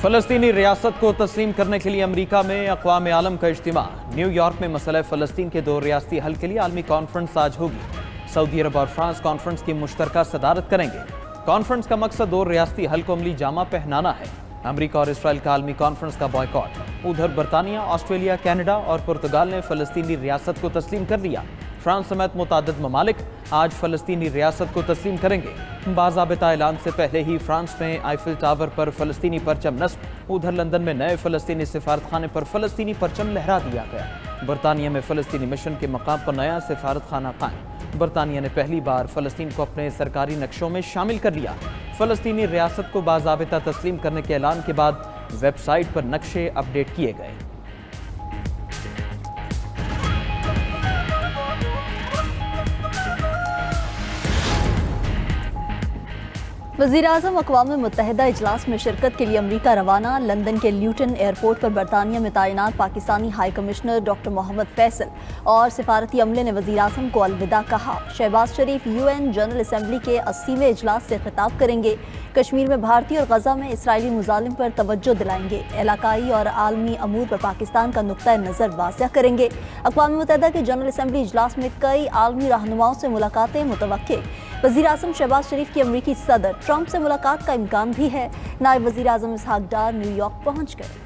फलस्तीनी रियासत को तस्लीम करने के लिए अमरीका में अक़वाम आलम का इज्तिमा। न्यूयॉर्क में मसला फ़लस्तीन के दो रियासती हल के लिए आलमी कॉन्फ्रेंस आज होगी। सऊदी अरब और फ्रांस कॉन्फ्रेंस की मुश्तरका सदारत करेंगे। कॉन्फ्रेंस का मकसद दो रियासती हल को अमली जामा पहनाना है। अमरीका और इसराइल का आलमी कॉन्फ्रेंस का बॉयकॉट। उधर बरतानिया, ऑस्ट्रेलिया, कनाडा और पुर्तगाल ने फ़लस्तीनी रियासत को तस्लीम कर लिया। फ्रांस समेत मुतादिद ममालिक आज फ़लस्तीनी रियासत को तस्लीम करेंगे। बाज़ाबिता ऐलान से पहले ही फ्रांस में आईफिल टावर पर फ़लस्तीनी परचम नस्ब। उधर लंदन में नए फ़लस्तीनी सिफारतखाने पर फ़लस्तीनी परचम लहरा दिया गया। बरतानिया में फ़लस्तीनी मिशन के मकाम पर नया सिफारतखाना कायम। बरतानिया ने पहली बार फ़लस्तीन को अपने सरकारी नक्शों में शामिल कर लिया। फ़लस्तीनी रियासत को बाज़ाबिता तस्लीम करने के ऐलान के बाद वेबसाइट पर नक्शे अपडेट किए गए। वज़ीर-ए-आज़म अक़वाम मुत्तहिदा इजलास में शिरकत के लिए अमरीका रवाना। लंदन के ल्यूटन एयरपोर्ट पर बरतानिया में तैनात Pakistani high commissioner doctor Mohammad Faisal और सिफारती अमले ने वज़ीर-ए-आज़म को अलविदा कहा। Shahbaz Sharif UN general assembly के 80वें इजलास से खिताब करेंगे। कश्मीर में भारतीय और गजा में इसराइली मुजालिम पर तवज्जो दिलाएंगे। इलाकाई और आलमी अमूर पर पाकिस्तान का नुक्ता नज़र वाज़ेह करेंगे। अक़वाम मुत्तहिदा के जनरल असम्बली इजलास में कई आलमी रहनुमाओं से मुलाकातें मुतवक्के। वज़ीर-ए-आज़म शहबाज शरीफ की अमरीकी सदर ट्रंप से मुलाकात का इम्कान भी है। नायब वज़ीर-ए-आज़म इसहाक डार न्यूयॉर्क पहुंच गए।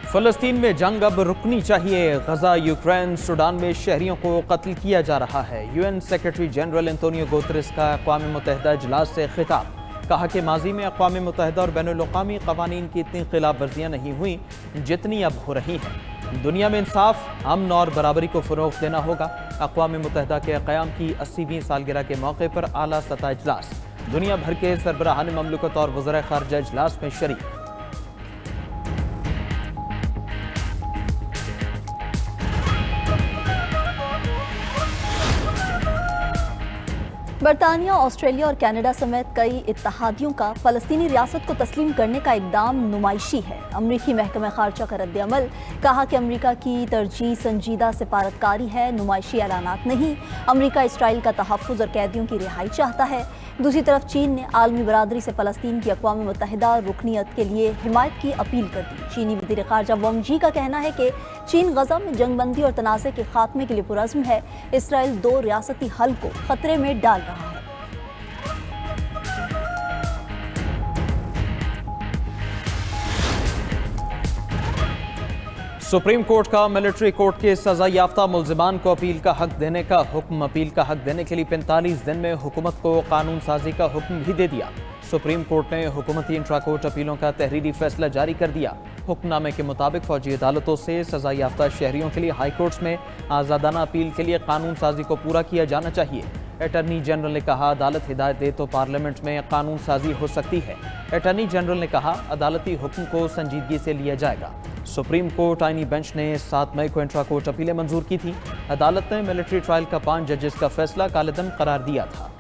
फ़लस्तीन में जंग अब रुकनी चाहिए। गजा, यूक्रेन, सूडान में शहरियों को कत्ल किया जा रहा है। UN secretary general Antonio Guterres का अक़वाम मुत्तहिदा इजलास से खिताब। कहा कि माजी में अक़वाम मुत्तहिदा और बैनुल-अक़वामी क़वानीन की इतनी खिलाफ वर्जियाँ नहीं हुई जितनी अब हो रही हैं। दुनिया में इंसाफ, अमन और बराबरी को फ़रोग़ देना होगा। अक़वाम मुत्तहिदा के क़याम की 80वीं सालगिरह के मौके पर आला सतह इजलास। दुनिया भर के सरबराहान ममलकत और वज़राए ख़ारिजा इजलास में शरीक। बरतानिया, ऑस्ट्रेलिया और कनाडा समेत कई इत्तहादियों का फ़लस्तीनी रियासत को तस्लीम करने का इक़दाम नुमाइशी है। अमरीकी महकमा ख़ारिजा का रद्द-ए-अमल। कहा कि अमरीका की तरजीह संजीदा सिफारतकारी है, नुमाइशी ऐलानात नहीं। अमरीका इसराइल का तहफ़्फ़ुज़ और कैदियों की रिहाई चाहता है। दूसरी तरफ चीन ने आलमी बरादरी से फ़लस्तीन की अक़वाम मुत्तहिदा रुकनीत के लिए हिमायत की अपील कर दी। चीनी वज़ीर ख़ारिजा वांग यी का कहना है कि चीन गजा में जंगबंदी और तनाज़े के खात्मे के लिए पुरज़्म है। इसराइल दो रियासती हल को ख़तरे में डाल रहा है। सुप्रीम कोर्ट का मिलिट्री कोर्ट के सजा याफ्ता मुल्जिमान को अपील का हक देने का हुक्म। अपील का हक देने के लिए 45 दिन में हुकूमत को कानून साजी का हुक्म भी दे दिया। सुप्रीम कोर्ट ने हुकूमती इंट्रा कोर्ट अपीलों का तहरीरी फैसला जारी कर दिया। हुक्मनामे के मुताबिक फौजी अदालतों से सजा याफ्ता शहरियों के लिए हाई कोर्ट्स में आज़ादाना अपील के लिए कानून साजी को पूरा किया जाना चाहिए। अटॉर्नी जनरल ने कहा, अदालत हिदायत दे तो पार्लियामेंट में कानून साजी हो सकती है। अटॉर्नी जनरल ने कहा, अदालती हुक्म को संजीदगी से लिया जाएगा। सुप्रीम कोर्ट आईनी बेंच ने 7 मई को इंट्रा कोर्ट अपीलें मंजूर की थी। अदालत ने मिलिट्री ट्रायल का 5 जजेस का फैसला कालेदम करार दिया था।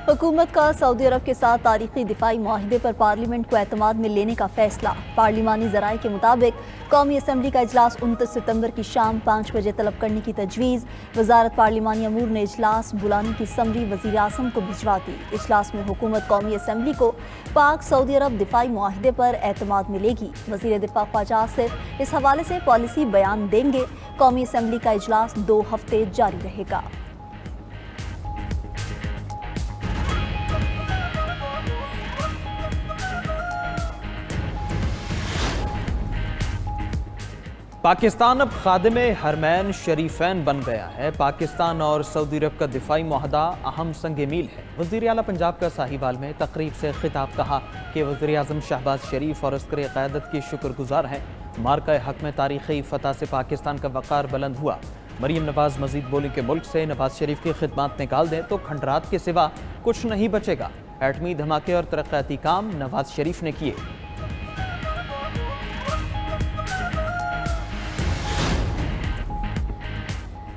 हुकूमत का सऊदी अरब के साथ तारीखी दिफाई मुआहिदे पर पार्लियामेंट को एतमाद में लेने का फैसला। पार्लिमानी ज़राए के मुताबिक कौमी असम्बली का इजलास 29 सितंबर की शाम 5 बजे तलब करने की तजवीज़। वजारत पार्लिमानी अमूर ने इजलास बुलाने की समरी वज़ीर-ए-आज़म को भिजवा दी। इजलास में हुकूमत कौमी असम्बली को पाक सऊदी अरब दिफाई मुआहिदे पर एतमाद मिलेगी। वज़ीर दिफा ख्वाजा आसिफ इस हवाले से पॉलिसी बयान देंगे। कौमी असम्बली का इजलास 2 हफ्ते जारी रहेगा। पाकिस्तान अब खादिमे हरमैन शरीफैन बन गया है। पाकिस्तान और सऊदी अरब का दिफाई मुआहदा अहम संग मील है। वज़ीर आला पंजाब का साहिवाल में तकरीब से खिताब कहा कि वज़ीर-ए-आज़म शहबाज शरीफ और अस्करी क़यादत की शुक्रगुजार हैं। मार्का हक में तारीख़ी फ़तह से पाकिस्तान का वक़ार बुलंद हुआ। मरीम नवाज़ मजीद बोली के मुल्क से नवाज शरीफ की खिदमत निकाल दें तो खंडरात के सिवा कुछ नहीं बचेगा। एटमी धमाके और तरक्याती काम नवाज शरीफ ने किए।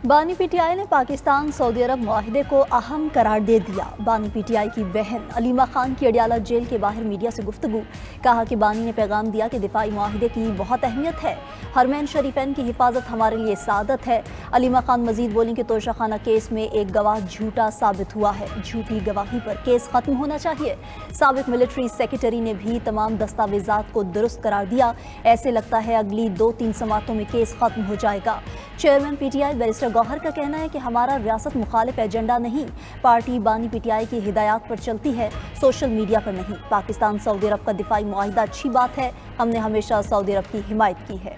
बानी पीटीआई ने पाकिस्तान सऊदी अरब मुआहिदे को अहम करार दे दिया। बानी पीटीआई की बहन अलीमा खान की अडियाला जेल के बाहर मीडिया से गुफ्तगू। कहा कि बानी ने पैगाम दिया कि दिफाई मुआहिदे की बहुत अहमियत है। हरमैन शरीफैन की हिफाजत हमारे लिए सादत है। अलीमा खान मजीद बोली कि तोशाखाना केस में एक गवाह झूठा साबित हुआ है। झूठी गवाही पर केस खत्म होना चाहिए। साबिक मिलिट्री सेक्रेटरी ने भी तमाम दस्तावेजात को दुरुस्त करार दिया। ऐसे लगता है अगली 2-3 समातों में केस खत्म हो जाएगा। चेयरमैन पीटीआई बैरिस्टर गौहर का कहना है कि हमारा रियासत मुखालिफ एजेंडा नहीं, पार्टी बानी पीटीआई की हिदायत पर चलती है, सोशल मीडिया पर नहीं। पाकिस्तान सऊदी अरब का दिफाई मुआहिदा अच्छी बात है, हमने हमेशा सऊदी अरब की हिमायत की है।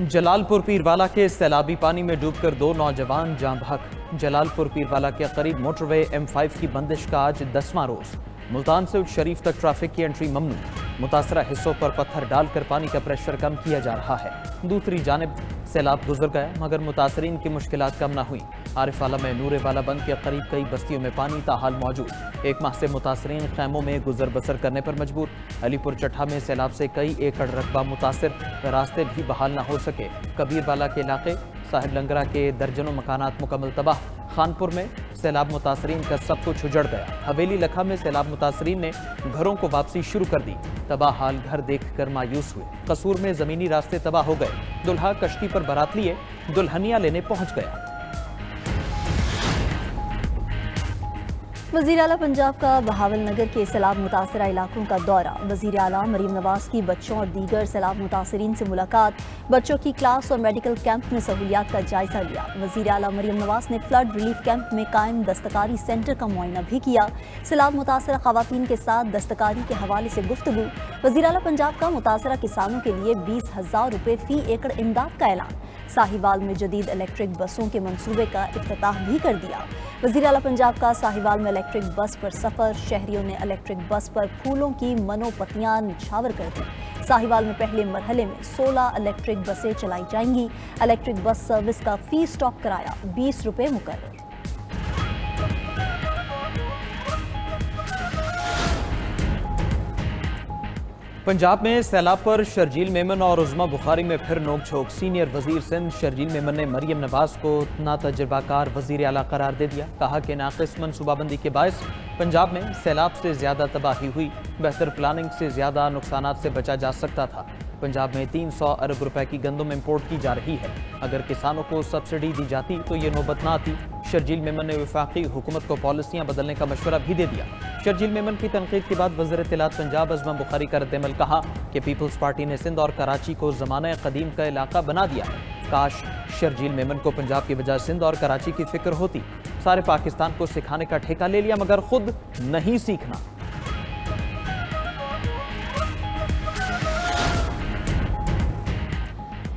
जलालपुर पीरवाला के सैलाबी पानी में डूबकर 2 नौजवान जाँ बहक। जलालपुर पीरवाला के करीब मोटरवे M5 की बंदिश का आज 10वां रोज। मुल्तान से शरीफ तक ट्रैफिक की एंट्री ममनू। मुतासरा हिस्सों पर पत्थर डालकर पानी का प्रेशर कम किया जा रहा है। दूसरी जानिब सैलाब गुजर गया मगर मुतासरीन की मुश्किलात कम न हुई। आरिफ आला में नूरे वाला बंद के करीब कई बस्तियों में पानी ताहाल मौजूद। 1 माह से मुतासरीन खैमों में गुजर बसर करने पर मजबूर। अलीपुर चट्ठा में सैलाब से कई एकड़ रकबा मुतासर, रास्ते भी बहाल न हो सके। कबीरवाला के इलाके साहिब लंगरा के दर्जनों मकानात मुकम्मल तबाह। खानपुर में सैलाब मुतासरीन का सब कुछ उजड़ गया। हवेली लखा में सैलाब मुतासरीन ने घरों को वापसी शुरू कर दी। तबाह हाल घर देखकर मायूस हुए। कसूर में जमीनी रास्ते तबाह हो गए। दुल्हा कश्ती पर बारात लिए दुल्हनिया लेने पहुंच गया। वज़ीर आला पंजाब का बहावल नगर के सैलाब मुतासरा इलाकों का दौरा। वज़ीर आला मरीम नवाज की बच्चों और दीगर सैलाब मुतासरीन से मुलाकात। बच्चों की क्लास और मेडिकल कैंप में सहूलियात का जायजा लिया। वज़ीर आला मरीम नवाज ने फ्लड रिलीफ कैंप में कायम दस्तकारी सेंटर का मुआयना भी किया। सैलाब मुतासरा खवातीन के साथ दस्तकारी के हवाले से गुफ्तगू। वज़ीर आला पंजाब का मुतासरा किसानों के लिए 20,000 रुपये फी एकड़ इमदाद का ऐलान। साहिवाल में जदीद इलेक्ट्रिक बसों के मंसूबे का इफ्तिताह भी कर दिया। वज़ीर आला पंजाब का साहिवाल में इलेक्ट्रिक बस पर सफ़र। शहरियों ने इलेक्ट्रिक बस पर फूलों की मनोपतियां निछावर कर दी। साहिवाल में पहले मरहले में 16 इलेक्ट्रिक बसें चलाई जाएंगी। इलेक्ट्रिक बस सर्विस का फी स्टॉप कराया 20 रुपये मुकर्रर। पंजाब में सैलाब पर शर्जील मेमन और उज़्मा बुखारी में फिर नोक-झोंक। सीनियर वजीर सिंध शर्जील मेमन ने मरियम नवाज को नातजुर्बाकार वजीर आला करार दे दिया। कहा कि नाक़िस मनसूबाबंदी के बायस पंजाब में सैलाब से ज्यादा तबाही हुई। बेहतर प्लानिंग से ज्यादा नुकसानात से बचा जा सकता था। पंजाब में 300 अरब रुपए की गंदम इंपोर्ट की जा रही है। अगर किसानों को सब्सिडी दी जाती तो ये नौबत ना आती। शर्जील मेमन ने वफाकी हुकूमत को पॉलिसियां बदलने का मशवरा भी दे दिया। शर्जील मेमन की तनकीद के बाद वज़ीर इत्तलात पंजाब उज़्मा बुखारी का रद्द-ए-अमल। कहा कि पीपल्स पार्टी ने सिंध और कराची को ज़माने क़दीम का इलाका बना दिया है। काश शर्जील मेमन को पंजाब की बजाय सिंध और कराची की फिक्र होती। सारे पाकिस्तान को सिखाने का ठेका ले लिया मगर खुद नहीं सीखना।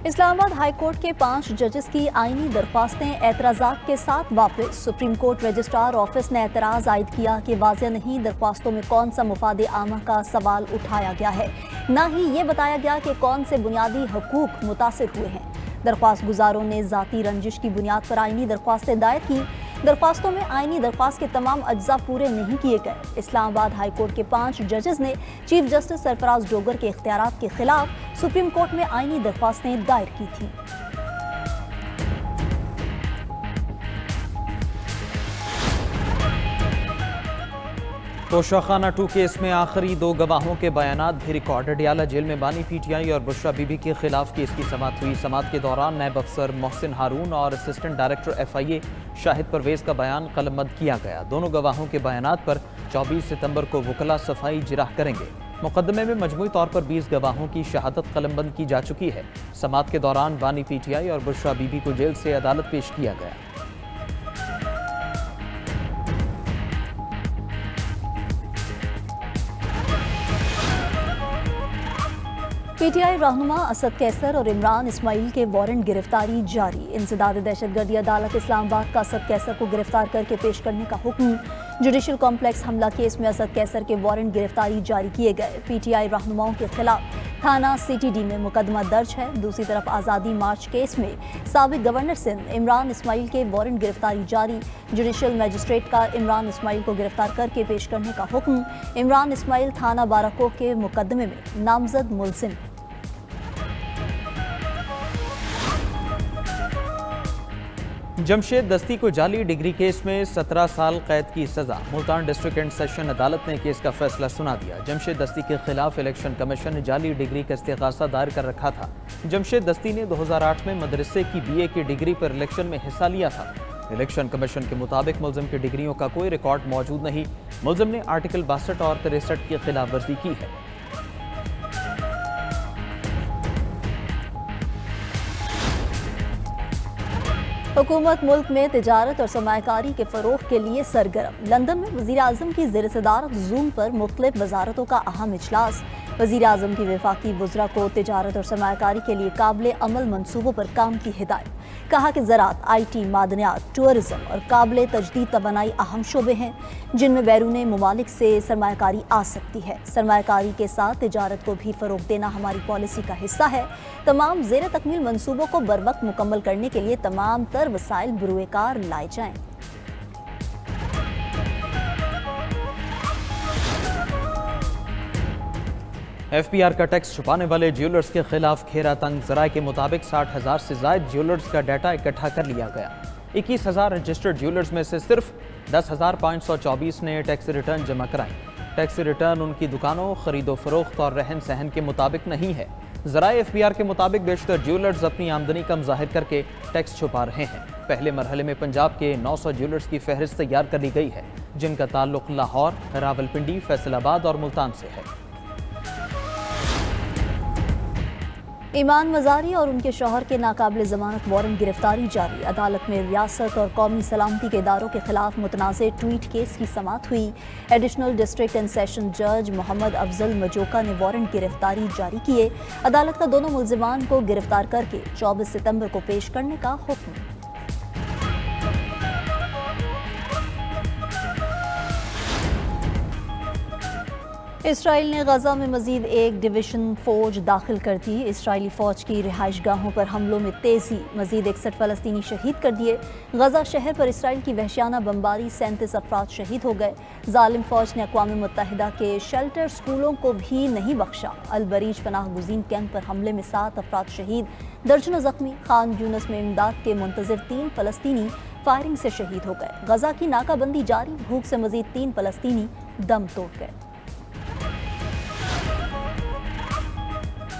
इस्लामाबाद हाई कोर्ट के 5 जजेस की आईनी दरख्वास्तें एतराज़ात के साथ वापस। सुप्रीम कोर्ट रजिस्ट्रार ऑफिस ने एतराज़ आयद किया कि वाज़ेह नहीं दरख्वास्तों में कौन सा मुफादे आमा का सवाल उठाया गया है, ना ही ये बताया गया कि कौन से बुनियादी हकूक मुतासिर हुए हैं। दरख्वास्त गुजारों ने ज़ाती रंजिश की बुनियाद पर आईनी दरख्वास्तें दायर की। दरख्वास्तों में आईनी दरख्वास्त के तमाम अज्जा पूरे नहीं किए गए। इस्लामाबाद हाई कोर्ट के 5 जजेस ने चीफ जस्टिस सरफराज डोगर के इख्तियारात के खिलाफ सुप्रीम कोर्ट में आईनी दरख्वास्तें दायर की थीं। तोशाखाना 2 केस में आखिरी 2 गवाहों के बयानात भी रिकॉर्ड। अडियाला जेल में बानी पीटीआई और बुशरा बीबी के खिलाफ केस की समाअत हुई। समाअत के दौरान नायब अफसर मोहसिन हारून और assistant director FIA Shahid Pervez का बयान कलमबंद किया गया। दोनों गवाहों के बयानात पर 24 सितंबर को वकला सफाई जिराह करेंगे। मुकदमे में मजमूई तौर पर 20 गवाहों की शहादत कलमबंद की जा चुकी है। समाअत के दौरान बानी पीटीआई और बुशरा बीबी को जेल से अदालत पेश किया गया। पीटीआई रहनुमा असद कैसर और इमरान इस्माइल के वारंट गिरफ्तारी जारी। इंसदाद दहशतगर्दी अदालत इस्लामाबाद का असद कैसर को गिरफ्तार करके पेश करने का हुक्म। जुडिशल कॉम्प्लेक्स हमला केस में असद कैसर के वारंट गिरफ्तारी जारी किए गए। पीटीआई रहनुमाओं के खिलाफ थाना CTD में मुकदमा दर्ज है। दूसरी तरफ आज़ादी मार्च केस में साबिक गवर्नर सिंध इमरान इस्माइल के वारंट गिरफ्तारी जारी। जुडिशल मजिस्ट्रेट का इमरान इस्माइल को गिरफ्तार करके पेश करने का हुक्म। इमरान इस्माइल थाना बाराको के मुकदमे में नामजद मुलजिम। जमशेद दस्ती को जाली डिग्री केस में 17 साल कैद की सजा। मुल्तान डिस्ट्रिक्ट एंड सेशन अदालत ने केस का फैसला सुना दिया। जमशेद दस्ती के खिलाफ इलेक्शन कमीशन ने जाली डिग्री का इस्तिगासा दायर कर रखा था। जमशेद दस्ती ने 2008 में मदरसे की BA की डिग्री पर इलेक्शन में हिस्सा लिया था। इलेक्शन कमीशन के मुताबिक मुलजिम की डिग्रियों का कोई रिकॉर्ड मौजूद नहीं। मुलजिम ने आर्टिकल 62 और 63 की खिलाफ वर्जी की है। हुकूमत मुल्क में तिजारत और सरमायाकारी के फ़रोग़ के लिए सरगर्म। लंदन में वज़ीर आज़म की ज़ेर सदारत ज़ूम पर मुख्तलिफ वज़ारतों का अहम इजलास। वज़ीर आज़म की वफाकी वज़रा को तिजारत और सरमायाकारी के लिए काबिल अमल मनसूबों पर काम की हिदायत। कहा कि ज़राअत, IT, मादनियात, टूरिज़म और काबिल तजदीद तवानाई अहम शोबे हैं जिनमें बैरून ममालिक से सरमायाकारी आ सकती है। सरमायाकारी के साथ तिजारत को भी फ़रोग़ देना हमारी पॉलिसी का हिस्सा है। तमाम ज़ेर तकमील मनसूबों को बरवक्त मुकम्मल करने के लिए तमाम तर वसाइल बरूएकार लाए जाएँ। FPR का टैक्स छुपाने वाले ज्वेलर्स के खिलाफ खेरा तंग। ज़राए के मुताबिक 60,000 से ज़ायद ज्वेलर्स का डाटा इकट्ठा कर लिया गया। 21,000 रजिस्टर्ड ज्वेलर्स में से सिर्फ 10,524 ने टैक्स रिटर्न जमा कराएं। टैक्स रिटर्न उनकी दुकानों, खरीदो फरोख्त और रहन सहन के मुताबिक नहीं है। ज़राए FPR के मुताबिक बेशतर ज्वेलर्स अपनी आमदनी कम जाहिर करके टैक्स छुपा रहे हैं। पहले मरहले में पंजाब के 900 ज्वेलर्स की फहरिस्त तैयार कर ली गई है जिनका ताल्लुक लाहौर, रावलपिंडी, फैसलाबाद और मुल्तान से है। ईमान मज़ारी और उनके शौहर के नाकाबिल ज़मानत वारंट गिरफ्तारी जारी। अदालत में रियासत और कौमी सलामती के इदारों के खिलाफ मुतनाज़ ट्वीट केस की समाअत हुई। एडिशनल डिस्ट्रिक्ट एंड सेशन जज मोहम्मद अफजल मजोका ने वारंट गिरफ्तारी जारी किए। अदालत का दोनों मुल्जिमान को गिरफ्तार करके 24 सितंबर को पेश करने का हुक्म। इसराइल ने गजा में मजीद एक डिवीजन फौज दाखिल कर दी। इसराइली फौज की रिहाइश गाहों पर हमलों में तेजी, मजीद 61 फ़लस्तीनी शहीद कर दिए। गजा शहर पर इसराइल की वहशियाना बमबारी, 37 अफराद शहीद हो गए। जालिम फौज ने अक़वाम मुत्तहिदा के शेल्टर स्कूलों को भी नहीं बख्शा। अल-बरीज पनाह गुज़ीन कैंप पर हमले में 7 अफराद शहीद, दर्जनों ज़ख्मी। खान यूनस में इमदाद के मुंतज़िर 3 फ़लस्तीनी फायरिंग से शहीद हो गए। गजा की नाकाबंदी जारी, भूख से मजीद 3 फ़लस्तीनी दम तोड़ गए।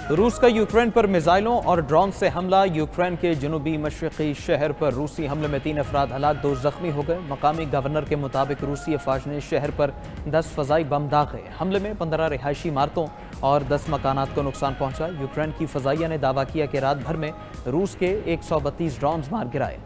रूस का यूक्रेन पर मिसाइलों और ड्रोन से हमला। यूक्रेन के जनूबी मशरक़ी शहर पर रूसी हमले में 3 अफराद हलाक, 2 जख्मी हो गए। मकामी गवर्नर के मुताबिक रूसी अफवाज ने शहर पर 10 फ़ज़ाई बम दागे। हमले में 15 रिहायशी इमारतों और 10 मकानात को नुकसान पहुंचा। यूक्रेन की फ़ज़ाइया ने दावा किया कि रात भर में रूस के 132 ड्रोन मार गिराए।